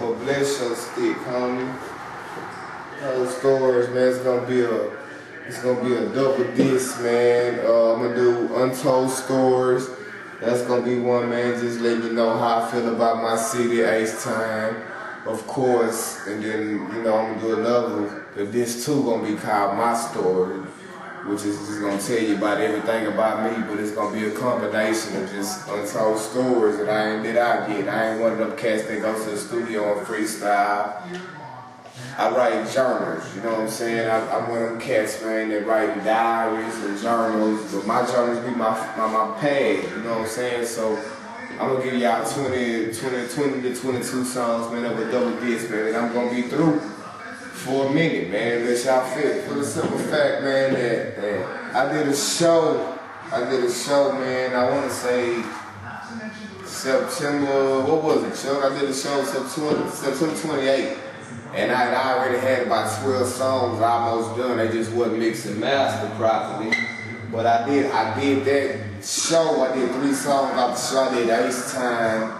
for Bless Your Stick, homie. Those stories, man, it's gonna be a double disc, man. I'm gonna do Untold Stories. That's gonna be one, man. Just let me know how I feel about my city, H-Time, of course. And then, I'm gonna do another. This too gonna be called My Story, which is just gonna tell you about everything about me, but it's gonna be a combination of just untold stories that I get. I ain't one of them cats that go to the studio and freestyle. I write journals, you know what I'm saying? I'm one of them cats, man, that write diaries and journals, but my journals be my pad, you know what I'm saying? So I'm gonna give y'all 20 to 22 songs, man, of a double disc, man, and I'm gonna be through for a minute, man, unless y'all fit. For the simple fact, man, that I did a show, man, I wanna say September, what was it, Chuck? I did a show September 28th. And I already had about 12 songs almost done. They just wasn't mixed and mastered properly. But I did that show. I did 3 songs off the show. I did H-Time,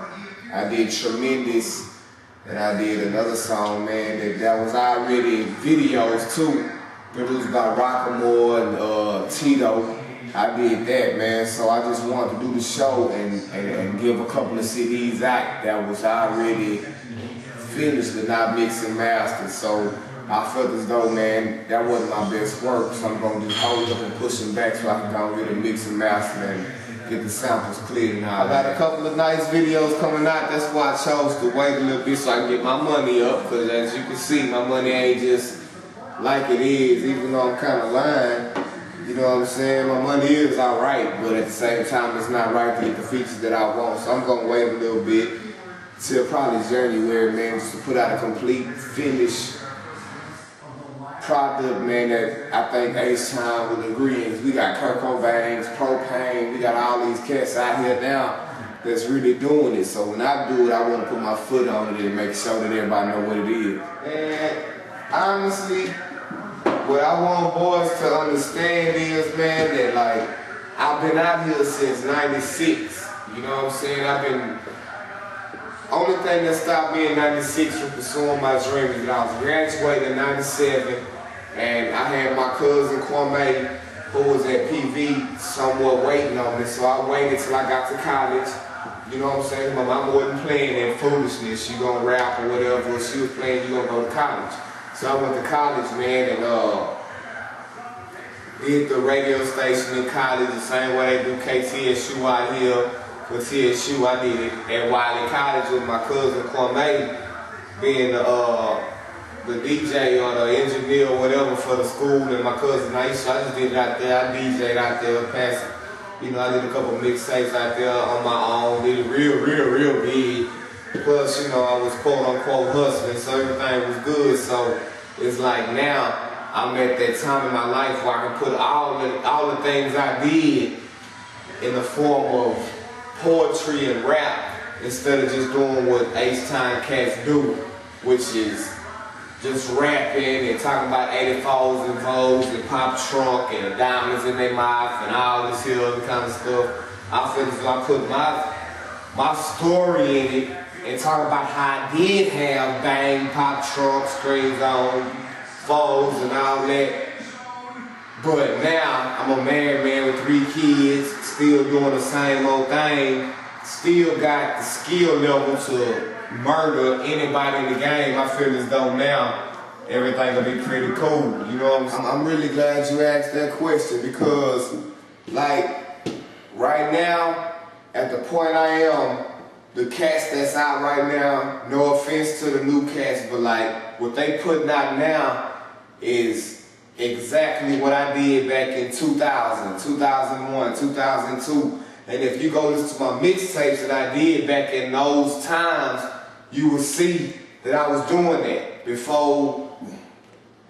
I did Tremendous, and I did another song, man, that was already videos too, produced by Rockamore and Tito. I did that, man. So I just wanted to do the show and give a couple of CDs out that was already finished but not mixed and mastered. So I felt as though, man, that wasn't my best work, so I'm gonna just hold it up and push them back so I can go really mix and master and get the samples cleared now. I got a couple of nice videos coming out. That's why I chose to wait a little bit so I can get my money up, because as you can see, my money ain't just like it is, even though I'm kind of lying. You know what I'm saying? My money is alright, but at the same time, it's not right to get the features that I want, so I'm gonna wait a little bit till probably January, man, just to put out a complete finished product, man, that I think H-Time would agree in. We got Kurt Cobain's, Propane, we got all these cats out here now that's really doing it. So when I do it, I want to put my foot on it and make sure that everybody know what it is. And honestly, what I want boys to understand is, man, that like, I've been out here since '96. You know what I'm saying? Only thing that stopped me in '96 from pursuing my dream is that I was graduating in '97, and I had my cousin Kwame, who was at PV, somewhat waiting on me. So I waited till I got to college. You know what I'm saying? My mama wasn't playing that foolishness. She gonna rap or whatever. When she was playing, you gonna go to college. So I went to college, man, and did the radio station in college the same way they do KTSU out here. For TSU, I did it at Wiley College with my cousin Kwame, being the DJ or the engineer or whatever for the school, and my cousin Aisha. I just did it out there. I DJ'd out there, passing. I did a couple mixtapes out there on my own. Did it real big. Plus, I was quote unquote hustling, so everything was good. So it's like now I'm at that time in my life where I can put all the things I did in the form of poetry and rap instead of just doing what H-Time cats do, which is just rapping and talking about 84s and Vogues and Pop Trunk and the diamonds in their mouth and all this here other kind of stuff. I feel as though I put my story in it and talk about how I did have bang, Pop Trunk, strings on, Vogues and all that. But now, I'm a married man with 3 kids, still doing the same old thing, still got the skill level to murder anybody in the game. I feel as though now, everything will be pretty cool, you know what I'm saying? I'm really glad you asked that question because, like, right now, at the point I am, the cats that's out right now, no offense to the new cats, but like, what they putting out now is exactly what I did back in 2000, 2001, 2002. And if you go listen to my mixtapes that I did back in those times, you will see that I was doing that before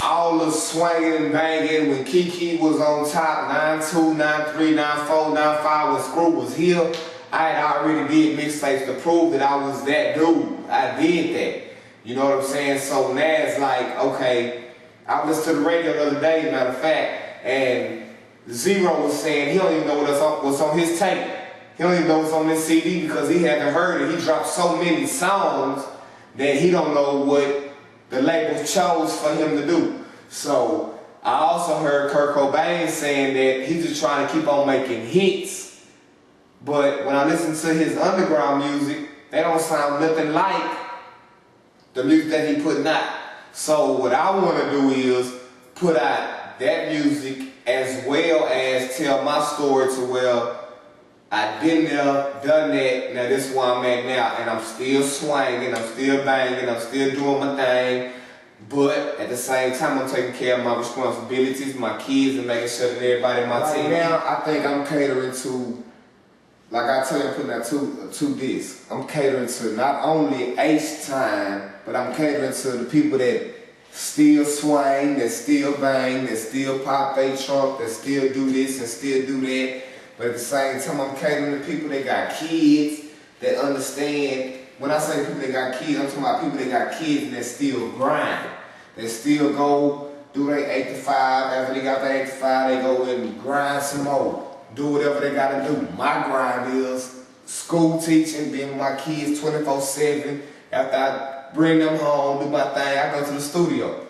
all the swinging and banging, when Kiki was on top, 92, 93, 94, 95, when Screw was here. I had already did mixtapes to prove that I was that dude. I did that. You know what I'm saying? So now it's like, okay, I listened to the radio the other day, matter of fact, and Zero was saying he don't even know what's on his tape. He don't even know what's on this CD because he hadn't heard it. He dropped so many songs that he don't know what the label chose for him to do. So I also heard Kurt Cobain saying that he's just trying to keep on making hits. But when I listen to his underground music, they don't sound nothing like the music that he putting out. So what I want to do is put out that music as well as tell my story to where I've been there, done that, now this is where I'm at now, and I'm still swinging, I'm still banging, I'm still doing my thing, but at the same time I'm taking care of my responsibilities, my kids, and making sure that everybody in my team. Now I think I'm catering to, like I tell you, I'm putting out two discs. I'm catering to not only H-Time, but I'm catering to the people that still swing, that still bang, that still pop their trunk, that still do this and still do that. But at the same time, I'm catering to people that got kids, that understand. When I say people that got kids, I'm talking about people that got kids and that still grind. That still go do their 8 to 5. After they got their 8 to 5, they go and grind some more. Do whatever they gotta do. My grind is school teaching, being with my kids 24/7. After I bring them home, do my thing, I go to the studio.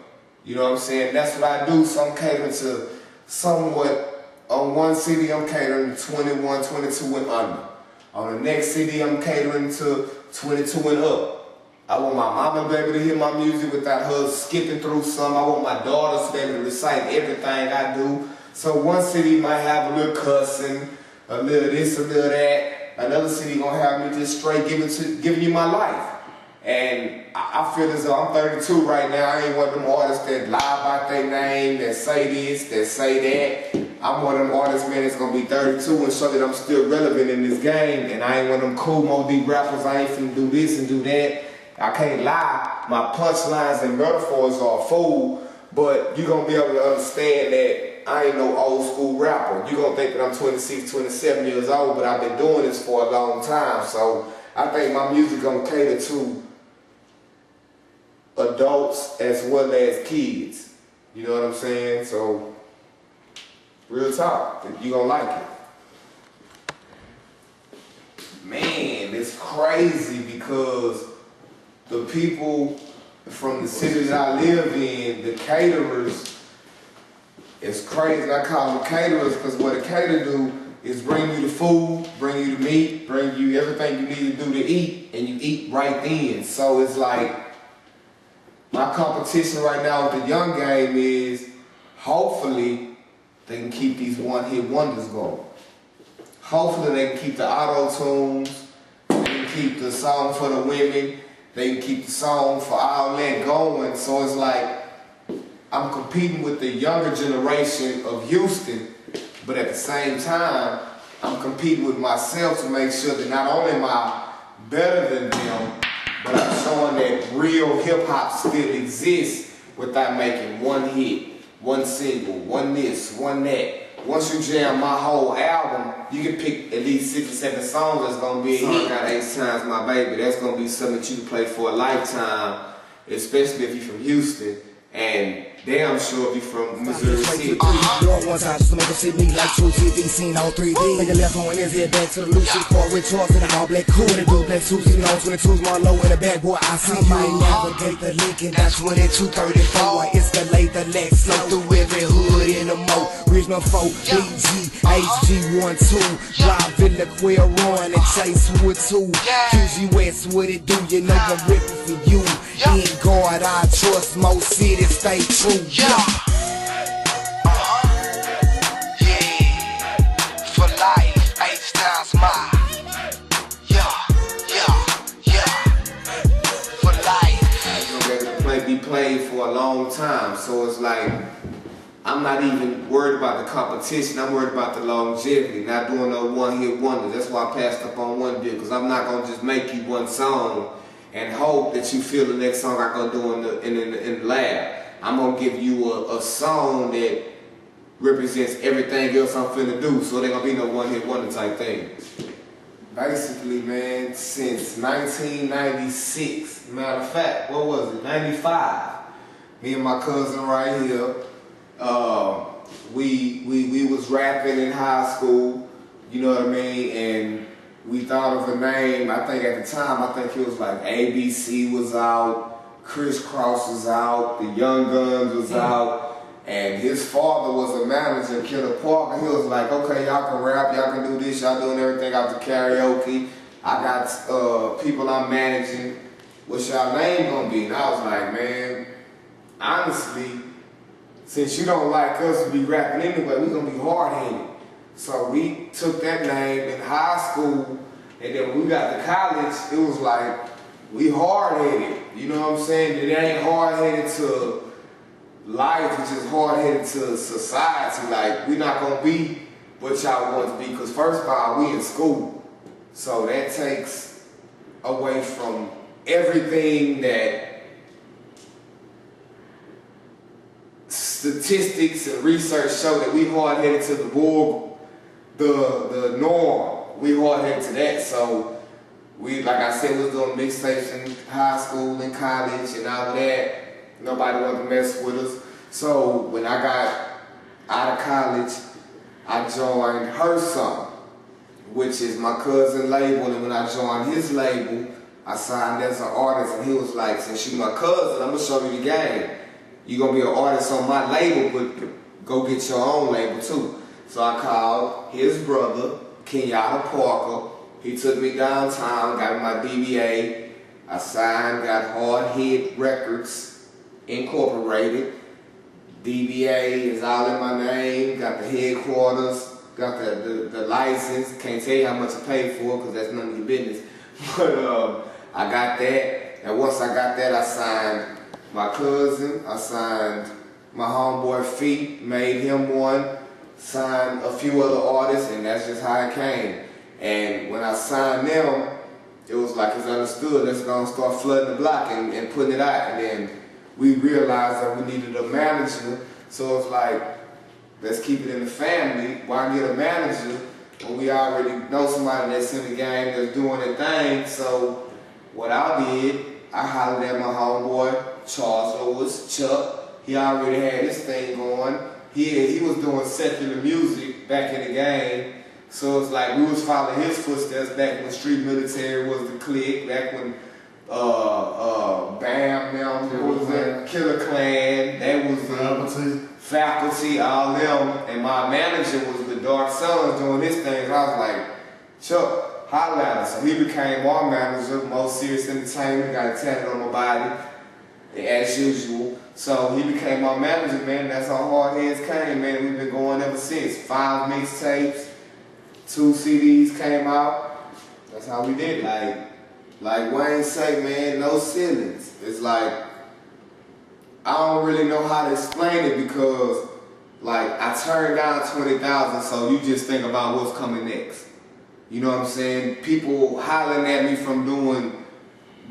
You know what I'm saying? That's what I do, so I'm catering to somewhat. On one CD, I'm catering to 21, 22 and under. On the next CD, I'm catering to 22 and up. I want my mama to be able to hear my music without her skipping through some. I want my daughters to be able to recite everything I do. So one CD might have a little cussing, a little this, a little that. Another CD gonna have me just straight giving you my life. And I feel as though I'm 32 right now. I ain't one of them artists that lie about their name, that say this, that say that. I'm one of them artists, man, that's gonna be 32 and show that I'm still relevant in this game. And I ain't one of them cool Mo-D rappers. I ain't finna do this and do that. I can't lie. My punchlines and metaphors are full, but you're gonna be able to understand that I ain't no old school rapper. You're gonna think that I'm 26, 27 years old, but I've been doing this for a long time. So I think my music gonna cater to adults as well as kids. You know what I'm saying? So, real talk, you gonna like it. Man, it's crazy because the people from the city that I live in, the caterers, it's crazy. I call them caterers because what a caterer do is bring you the food, bring you the meat, bring you everything you need to do to eat, and you eat right then. So it's like, my competition right now with the young game is hopefully they can keep these one-hit wonders going. Hopefully they can keep the auto-tunes, they can keep the song for the women, they can keep the song for all that going. So it's like I'm competing with the younger generation of Houston, but at the same time, I'm competing with myself to make sure that not only am I better than them, but I'm showing that real hip-hop still exists without making one hit, one single, one this, one that. Once you jam my whole album, you can pick at least 6 or 7 songs that's gonna be a hit. I got 8 times my baby. That's gonna be something that you can play for a lifetime, especially if you're from Houston. And damn sure if you from Missouri City. One time just to make it see me like true TV, seen all 3D. Make a left on his head back to the loose part with Charles in the all black cool. And do black suits, you know, 22s, Marlowe in the bag, boy. I see you navigate the Lincoln, that's 2234. Escalate the Lex, slow through every hood in the mo. Regional 4, BG, HG12. Drive Villa Queer Run and Chase Wood 2. QG West, what it do? You know I'm ripping for you. In God, I trust most cities, stay true. Yeah, for life, H-Time's my. For life. Be played for a long time, so it's like I'm not even worried about the competition. I'm worried about the longevity, not doing no one-hit wonders. That's why I passed up on one deal, because I'm not gonna just make you one song and hope that you feel the next song I gonna do in the lab. I'm gonna give you a song that represents everything else I'm finna do, so there gonna be no one-hit wonder type thing. Basically, man, since 1996, matter of fact, what was it, 95, me and my cousin right here, we was rapping in high school, you know what I mean, and we thought of a name. I think at the time, I think it was like ABC was out, Criss Cross was out, the Young Guns was out, and his father was a manager, Killer Parker. He was like, okay, y'all can rap, y'all can do this, y'all doing everything out the karaoke. I got people I'm managing. What's y'all name gonna be? And I was like, man, honestly, since you don't like us to be rapping anyway, we gonna be hard-headed. So we took that name in high school, and then when we got to college, it was like, we hard-headed. You know what I'm saying? It ain't hard-headed to life, it's just hard-headed to society. Like, we not gonna be what y'all want to be, because first of all, we in school. So that takes away from everything that statistics and research show that we hard-headed to the norm. We hard-headed to that. So we, like I said, we was doing mixtapes in high school and college and all of that. Nobody wanted to mess with us. So when I got out of college, I joined Her Song, which is my cousin's label, and when I joined his label, I signed as an artist, and he was like, since you my cousin, I'm gonna show you the game. You gonna be an artist on my label, but go get your own label too. So I called his brother, Kenyatta Parker. He took me downtown, got me my DBA. I signed, got Hard Hit Records Incorporated. DBA is all in my name, got the headquarters, got the license. Can't tell you how much I paid for because that's none of your business. But I got that, and once I got that, I signed my cousin, I signed my homeboy Feet, made him one, signed a few other artists, and that's just how it came. And when I signed them, it was like it's understood, let's go and start flooding the block and putting it out. And then we realized that we needed a manager, so it's like, let's keep it in the family. Why get a manager when we already know somebody that's in the game that's doing their thing? So what I did, I hollered at my homeboy, Charles Lewis, Chuck. He already had his thing going. He was doing secular music back in the game. So it's like we was following his footsteps back when Street Military was the clique, back when Bam, what was that? Killer Clan, that was Faculty, all them, and my manager was the Dark Sons doing his thing. I was like, Chuck, holla at us. So he became our manager, Most Serious Entertainment, got it tatted on my body, as usual. So he became our manager, man. That's how Hard Heads came, man. We've been going ever since. 5 mixtapes, 2 CDs came out. That's how we did it. Like Wayne say, man, no ceilings. It's like, I don't really know how to explain it because, like, I turned down 20,000, so you just think about what's coming next. You know what I'm saying? People hollering at me from doing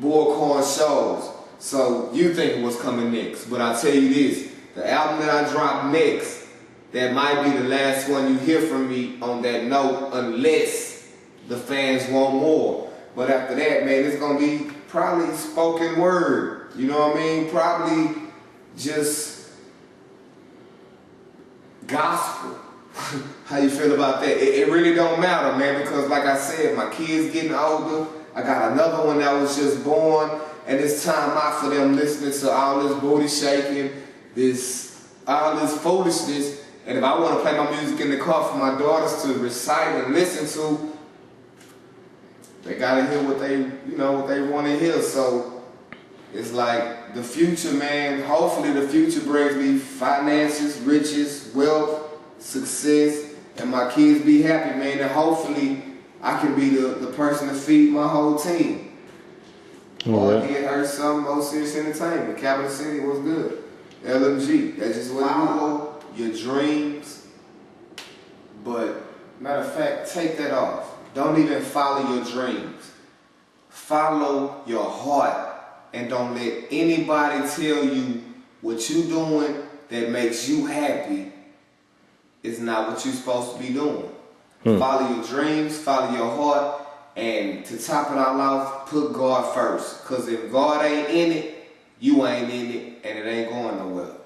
Bullcorn shows, so you think what's coming next. But I tell you this, the album that I drop next, that might be the last one you hear from me on that note, unless the fans want more. But after that, man, it's gonna be probably spoken word. You know what I mean? Probably just gospel. How you feel about that? It really don't matter, man, because like I said, my kids getting older. I got another one that was just born, and it's time out for them listening to all this booty shaking, all this foolishness. And if I want to play my music in the car for my daughters to recite and listen to, they gotta hear what they want to hear. So it's like the future, man. Hopefully the future brings me finances, riches, wealth, success, and my kids be happy, man. And hopefully I can be the person to feed my whole team. All right. Her Song, Most Serious Entertainment, Capital City was good. LMG, that's just what you do. Your dreams. But matter of fact, take that off. Don't even follow your dreams. Follow your heart, and don't let anybody tell you what you're doing that makes you happy is not what you're supposed to be doing. Follow your dreams, follow your heart, and to top it all off, put God first. Because if God ain't in it, you ain't in it, and it ain't going nowhere.